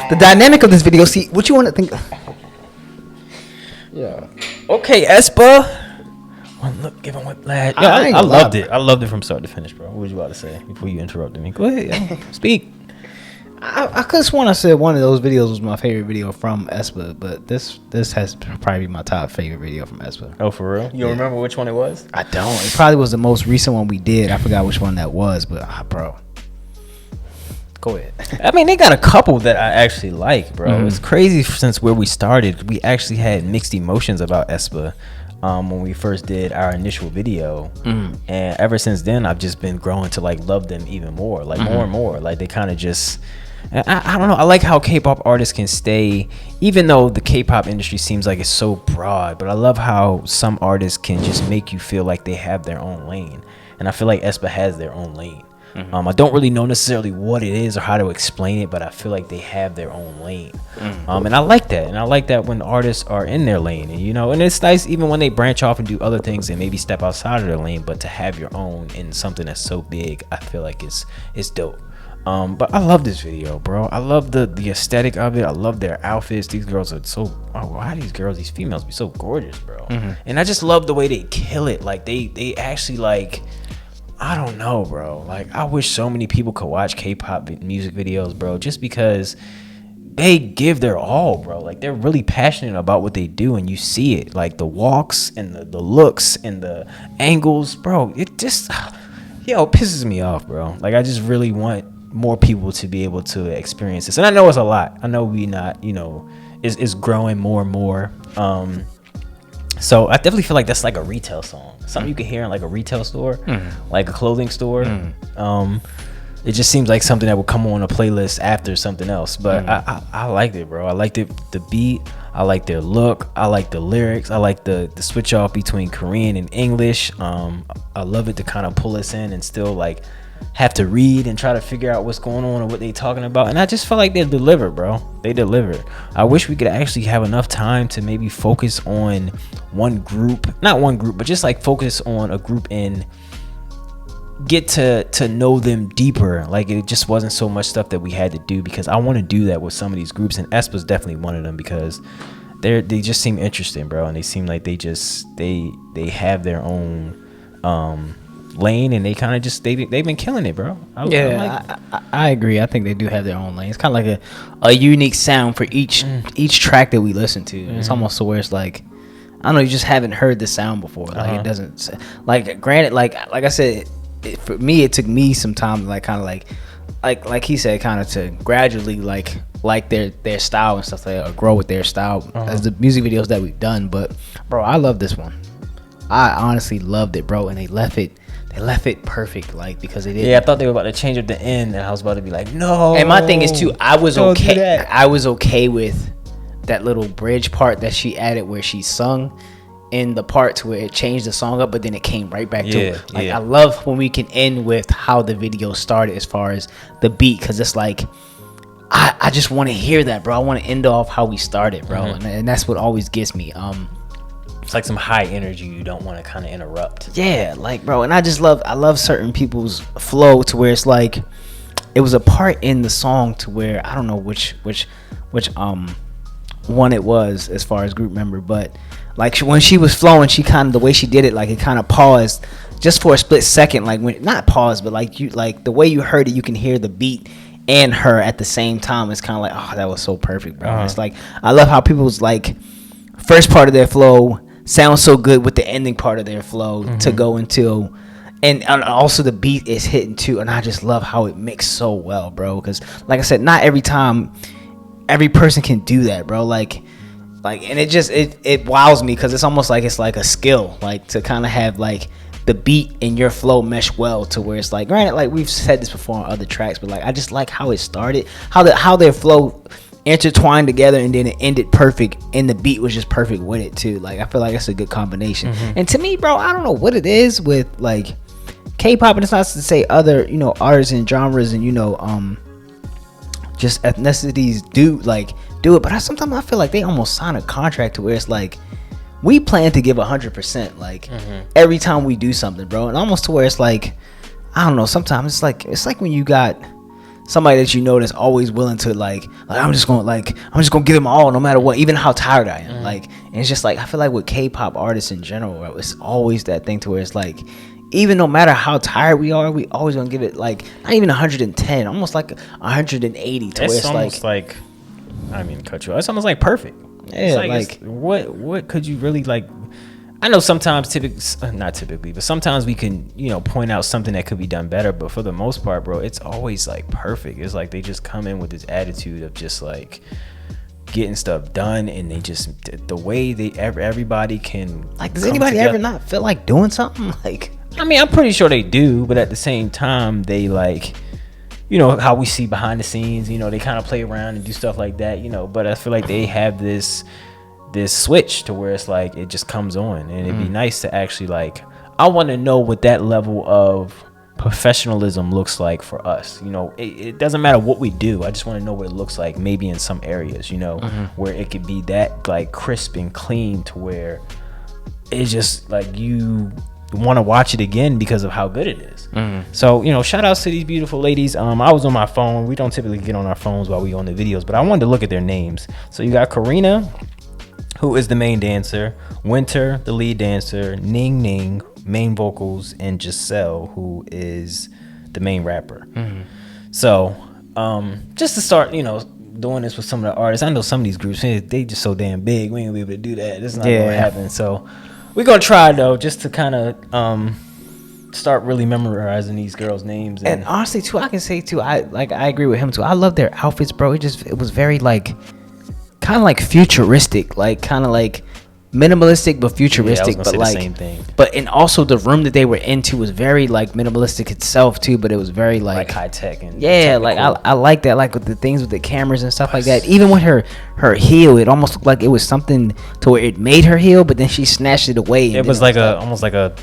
the dynamic of this video. See, what you want to think? Yeah. Okay, aespa. One look, give him Whiplash. Yeah, I loved it. I loved it from start to finish, bro. What was you about to say before you interrupted me? Go ahead, speak. I could have sworn I said one of those videos was my favorite video from aespa, but this has probably my top favorite video from aespa. Oh, for real? You don't remember which one it was? I don't. It probably was the most recent one we did. I forgot which one that was, but bro, go ahead. I mean, they got a couple that I actually like, bro. It's crazy since where we started. We actually had mixed emotions about aespa. When we first did our initial video, and ever since then I've just been growing to like love them even more, like more and more. Like they kind of just, I don't know, I like how K-pop artists can stay, even though the K-pop industry seems like it's so broad, but I love how some artists can just make you feel like they have their own lane, and I feel like aespa has their own lane. I don't really know necessarily what it is or how to explain it, but I feel like they have their own lane. And I like that. And I like that when artists are in their lane, and and it's nice even when they branch off and do other things and maybe step outside of their lane, but to have your own in something that's so big, I feel like it's dope. But I love this video, bro. I love the aesthetic of it. I love their outfits. These girls are so, why these females be so gorgeous, bro? And I just love the way they kill it. Like they actually like, I don't know, bro. Like, I wish so many people could watch K-pop music videos, bro, just because they give their all, bro. Like, they're really passionate about what they do, and you see it. Like, the walks and the looks and the angles, bro. It just, it pisses me off, bro. Like, I just really want more people to be able to experience this. And I know it's a lot. I know we not, it's growing more and more. So I definitely feel like that's like a retail song, something you can hear in like a retail store, like a clothing store. It just seems like something that would come on a playlist after something else. But I liked it, bro. I liked it, the beat. I like their look. I like the lyrics. I like the switch off between Korean and English. I love it to kind of pull us in and still like have to read and try to figure out what's going on and what they talking about. And I just feel like they delivered, bro. They delivered. I wish we could actually have enough time to maybe focus on not one group, but just like focus on a group and get to know them deeper. Like, it just wasn't so much stuff that we had to do, because I want to do that with some of these groups, and aespa's definitely one of them, because they just seem interesting, bro, and they seem like they have their own lane, and they kind of just they've been killing it, bro. I agree. I think they do have their own lane. It's kind of like a unique sound for each track that we listen to. It's almost to where it's like, I don't know, you just haven't heard the sound before. Like, it doesn't, like, granted, like I said, for me, it took me some time to like kind of like he said, kind of to gradually like their style and stuff like that, or grow with their style as the music videos that we've done. But bro, I love this one. I honestly loved it, bro, and they left it perfect, like, because they did. Yeah, I thought they were about to change up the end, and I was about to be like, no. And my thing is too, I was okay with that little bridge part that she added where she sung in the parts where it changed the song up, but then it came right back to it. Like, I love when we can end with how the video started as far as the beat, because it's like, I just want to hear that, bro. I want to end off how we started, bro, and that's what always gets me. It's like some high energy you don't want to kind of interrupt. Yeah, like, bro, and I love certain people's flow to where it's like, it was a part in the song to where I don't know which one it was as far as group member, but like when she was flowing, she kind of, the way she did it, like it kind of paused just for a split second, like when not paused, but like you, like the way you heard it, you can hear the beat and her at the same time. It's kind of like, oh, that was so perfect, bro. It's like, I love how people's like first part of their flow sounds so good with the ending part of their flow to go into, and also the beat is hitting too, and I just love how it mixed so well, bro, because like I said, not every time every person can do that, bro, like and it just it wows me, because it's almost like it's like a skill, like to kind of have like the beat and your flow mesh well to where it's like, granted, like we've said this before on other tracks, but like I just like how it started, how their flow intertwined together, and then it ended perfect, and the beat was just perfect with it too. Like, I feel like it's a good combination. And to me, bro, I don't know what it is with like K-pop, and it's not to say other artists and genres and just ethnicities do it, but sometimes I feel like they almost sign a contract to where it's like, we plan to give 100% like every time we do something, bro, and almost to where it's like, I don't know, sometimes it's like when you got somebody that you know that's always willing to like I'm just gonna give them all no matter what, even how tired I am. Like, and it's just like I feel like with K-pop artists in general, bro, it's always that thing to where it's like, even no matter how tired we are, we always gonna give it like not even 110, almost like 180. To where it's almost like I mean, cut you off. It's almost like perfect. Yeah, it's what could you really like? I know sometimes not typically, but sometimes we can, point out something that could be done better. But for the most part, bro, it's always like perfect. It's like they just come in with this attitude of just like getting stuff done, and they just the way everybody can like. Does anybody ever not feel like doing something? Like, I mean, I'm pretty sure they do, but at the same time, they like, how we see behind the scenes. They kind of play around and do stuff like that. But I feel like they have this switch to where it's like it just comes on, and it'd be nice to actually like, I want to know what that level of professionalism looks like for us. It doesn't matter what we do. I just want to know what it looks like maybe in some areas, where it could be that like crisp and clean to where it's just like you want to watch it again because of how good it is. So shout outs to these beautiful ladies. I was on my phone. We don't typically get on our phones while we on the videos, but I wanted to look at their names. So you got Karina, who is the main dancer, Winter, the lead dancer, Ning Ning, main vocals, and Giselle, who is the main rapper. So just to start, doing this with some of the artists, I know some of these groups, they just so damn big, we ain't gonna be able to do that. This is not gonna happen. So we're gonna try though, just to kind of start really memorizing these girls' names. And honestly too, I can say too, I agree with him too. I love their outfits, bro. It was very like kind of like futuristic, like kind of like minimalistic but futuristic, but like the same thing. But and also the room that they were into was very like minimalistic itself too, but it was very like high tech and technical. Like I like that, like with the things with the cameras and stuff like that. Even with her heel, it almost looked like it was something to where it made her heel, but then she snatched it away. It was like almost like a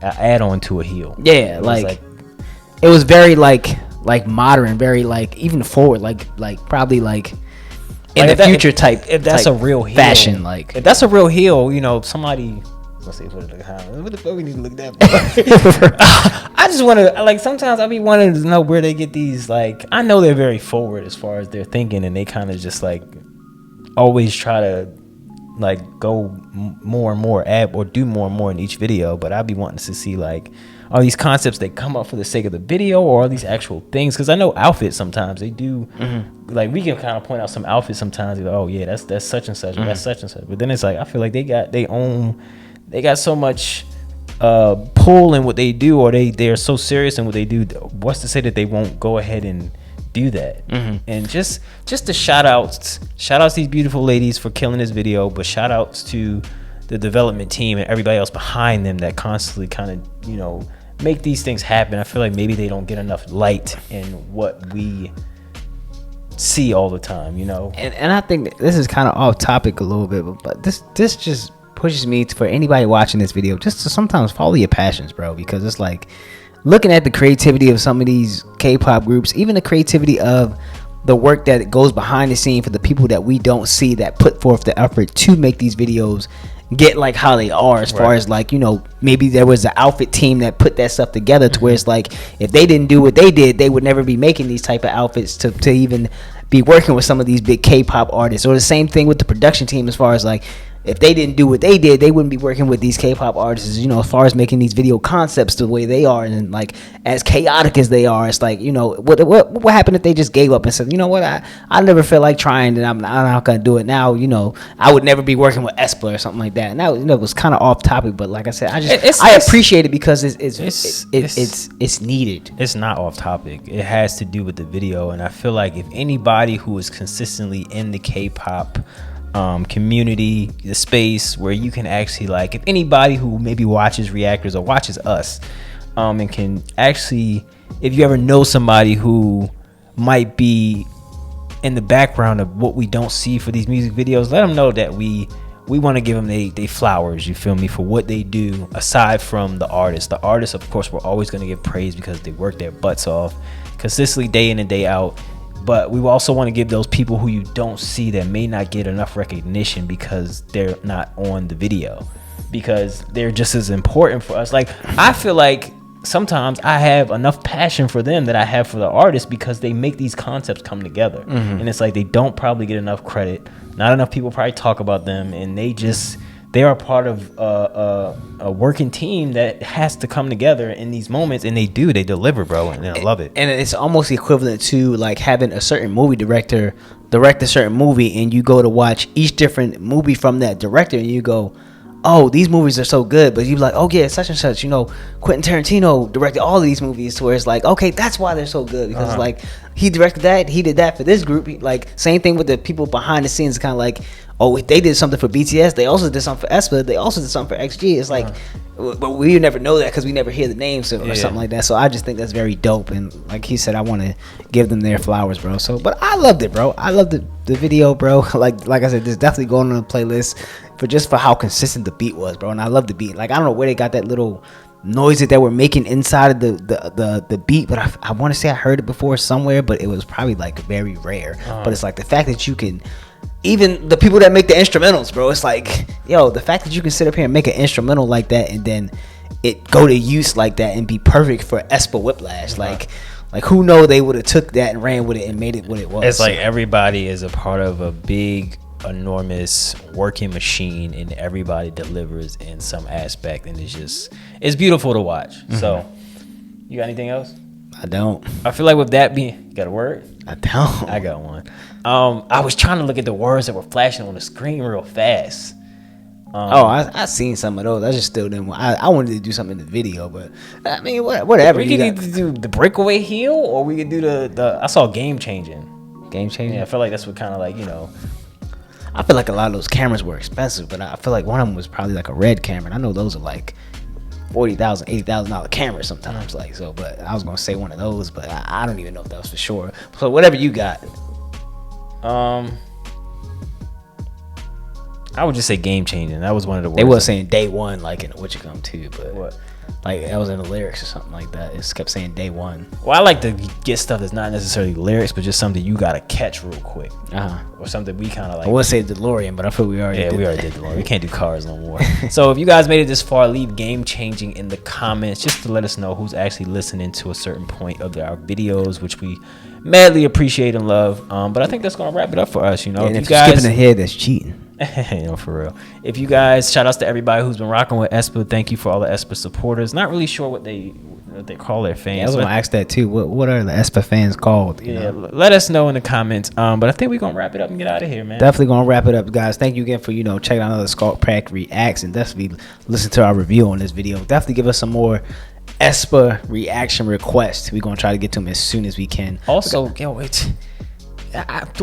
add-on to a heel. Yeah, it was very like modern, very like even forward, like probably like in the future type. If that's a real heel, fashion, like if that's a real heel, somebody. Let's see what the fuck we need to look that up. I just want to like. Sometimes I be wanting to know where they get these. Like, I know they're very forward as far as their thinking, and they kind of just like always try to like go more and more or do more and more in each video. But I'd be wanting to see like, are these concepts that come up for the sake of the video, or are these actual things? Because I know outfits sometimes they do. Like we can kind of point out some outfits sometimes. Like, oh yeah, that's such and such, or that's such and such. But then it's like I feel like they got so much pull in what they do, or they are so serious in what they do. What's to say that they won't go ahead and do that? And just the shout outs to these beautiful ladies for killing this video, but shout outs to the development team and everybody else behind them that constantly kind of make these things happen. I feel like maybe they don't get enough light in what we see all the time, And I think this is kind of off topic a little bit, but this just pushes me for anybody watching this video just to sometimes follow your passions, bro, because it's like looking at the creativity of some of these K-pop groups, even the creativity of the work that goes behind the scene for the people that we don't see that put forth the effort to make these videos get like how they are, as far as like maybe there was an outfit team that put that stuff together to where it's like if they didn't do what they did, they would never be making these type of outfits to even be working with some of these big K-pop artists. Or the same thing with the production team, as far as like if they didn't do what they did, they wouldn't be working with these K-pop artists, as far as making these video concepts the way they are, and like as chaotic as they are. It's like, what happened if they just gave up and said, what, I never feel like trying, and I'm not gonna do it now. I would never be working with aespa or something like that. And that it was kind of off topic, but like I said, I appreciate it because it's needed. It's not off topic. It has to do with the video, and I feel like if anybody who is consistently in the K-pop community, the space where you can actually like, if anybody who maybe watches reactors or watches us and can actually, if you ever know somebody who might be in the background of what we don't see for these music videos, let them know that we want to give them they flowers, you feel me, for what they do aside from the artists. The artists, of course, we're always going to give praise because they work their butts off consistently day in and day out. But we also want to give those people who you don't see that may not get enough recognition because they're not on the video, because they're just as important for us. Like, I feel like sometimes I have enough passion for them that I have for the artist, because they make these concepts come together. And it's like they don't probably get enough credit. Not enough people probably talk about them, and they are part of a working team that has to come together in these moments, and they deliver, bro, and I love it. And it's almost equivalent to like having a certain movie director direct a certain movie, and you go to watch each different movie from that director, and you go, oh, these movies are so good, but you're like, oh yeah, such and such, Quentin Tarantino directed all of these movies, to where it's like, okay, that's why they're so good, because like he directed that, he did that for this group. Like same thing with the people behind the scenes, kind of like, oh, if they did something for BTS, they also did something for aespa, they also did something for XG. It's like, but we never know that because we never hear the names or something like that. So I just think that's very dope, and like he said, I want to give them their flowers, bro. So, but I loved it, bro. I loved the video, bro. Like I said, this definitely going on the playlist for how consistent the beat was, bro. And I love the beat. Like I don't know where they got that little noise that they were making inside of the beat, but I want to say I heard it before somewhere, but it was probably like very rare. But it's like the fact that you can, even the people that make the instrumentals, bro, it's like, yo, the fact that you can sit up here and make an instrumental like that, and then it go to use like that and be perfect for aespa Whiplash, like who know they would have took that and ran with it and made it what it was. It's like everybody is a part of a big, enormous working machine, and everybody delivers in some aspect, and it's beautiful to watch. So you got anything else? I don't. I feel like with that being, you got a word? I don't. I got one. I was trying to look at the words that were flashing on the screen real fast. I seen some of those. I just still didn't. I wanted to do something in the video, but I mean, whatever. We could either do the breakaway heel, or we could do the I saw game changing. Game changing. Yeah, I feel like that's what kind of like, I feel like a lot of those cameras were expensive, but I feel like one of them was probably like a red camera. And I know those are like $40,000, $80,000 cameras sometimes. Like so, but I was gonna say one of those, but I don't even know if that was for sure. So whatever you got. I would just say game changing. That was one of the words. They were saying day one, like in what you come to, but what? Like that was in the lyrics or something like that. It just kept saying day one. Well, I like to get stuff that's not necessarily lyrics, but just something you gotta catch real quick, or something we kind of like. I would say DeLorean, but I feel we already. Yeah, we already did DeLorean. We can't do cars no more. So if you guys made it this far, leave game changing in the comments just to let us know who's actually listening to a certain point of our videos, which we madly appreciate and love. But I think that's gonna wrap it up for us. Yeah, and if you're skipping ahead, that's cheating. For real. If you guys, shout outs to everybody who's been rocking with aespa. Thank you for all the aespa supporters. Not really sure what they call their fans. Yeah, I was gonna ask that too. What are the aespa fans called? You know? Let us know in the comments. But I think we're gonna wrap it up and get out of here, man. Definitely gonna wrap it up, guys. Thank you again for checking out another SkulkPack reacts, and definitely listen to our review on this video. Definitely give us some more aespa reaction requests. We're gonna try to get to them as soon as we can. Also,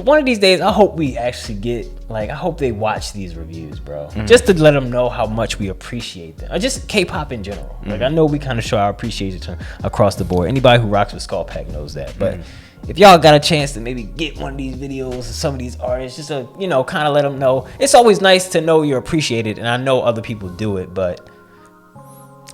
one of these days, I hope we actually get, I hope they watch these reviews, bro. Just to let them know how much we appreciate them. Or just K-pop in general. I know we kind of show our appreciation across the board. Anybody who rocks with SkulkPack knows that. But if y'all got a chance to maybe get one of these videos of some of these artists, just to, kind of let them know. It's always nice to know you're appreciated, and I know other people do it, but...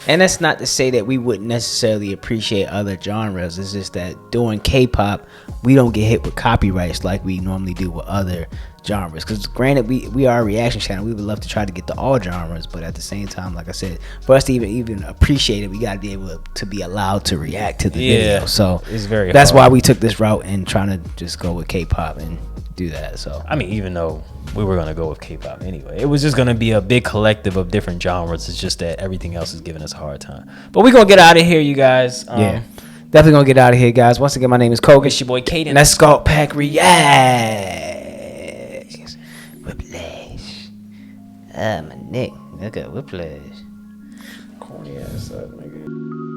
And that's not to say that we wouldn't necessarily appreciate other genres. It's just that doing K-pop, we don't get hit with copyrights like we normally do with other genres. Because granted, we are a reaction channel. We would love to try to get to all genres, but at the same time, like I said, for us to even appreciate it, we got to be able to be allowed to react to the video. So it's very that's hard. why we took this route and trying to just go with K-pop and do that. So I mean, even though we were gonna go with K-pop anyway, it was just gonna be a big collective of different genres. It's just that everything else is giving us a hard time. But we're gonna get out of here, you guys. Yeah, definitely gonna get out of here, guys. Once again, my name is Kogan. It's your boy Kaden. And that's SkulkPack Reacts. Whiplash. My neck. Look at Whiplash. Corny ass up, nigga.